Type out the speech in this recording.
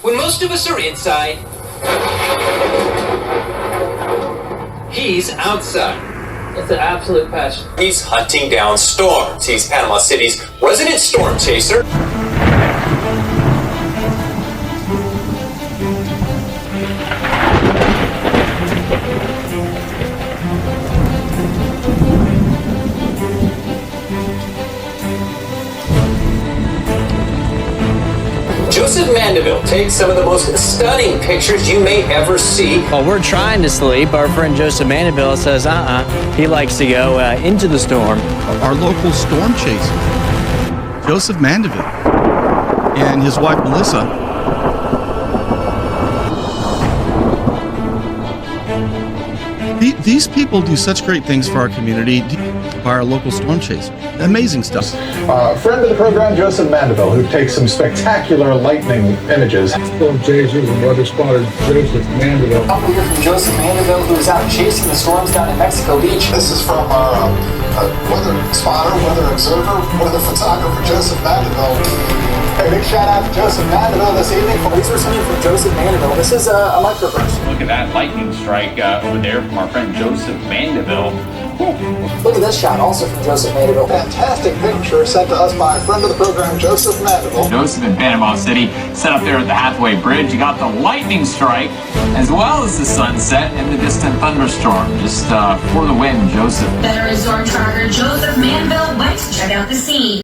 When most of us are inside, he's outside. It's an absolute passion. He's hunting down storms. He's Panama City's resident storm chaser. Joseph Mandaville takes some of the most stunning pictures you may ever see. While we're trying to sleep, our friend Joseph Mandaville says, he likes to go into the storm. Our local storm chaser, Joseph Mandaville, and his wife Melissa. These people do such great things for our community by our local storm chaser. Amazing stuff. Friend of the program, Joseph Mandaville, who takes some spectacular lightning images. Storm chasers and weather spotter Joseph Mandaville. Up here from Joseph Mandaville, who is out chasing the storms down in Mexico Beach. This is from our weather spotter, weather observer, weather photographer, Joseph Mandaville. A big shout out to Joseph Mandaville this evening. These are something from Joseph Mandaville. This is a microburst. Look at that lightning strike over there from our friend Joseph Mandaville. Look at this shot, also from Joseph Mandaville. Fantastic picture sent to us by a friend of the program, Joseph Mandaville. Joseph in Panama City, set up there at the halfway bridge. You got the lightning strike, as well as the sunset and the distant thunderstorm. Just for the win, Joseph. Veteran storm charger Joseph Mandaville went to check out the scene.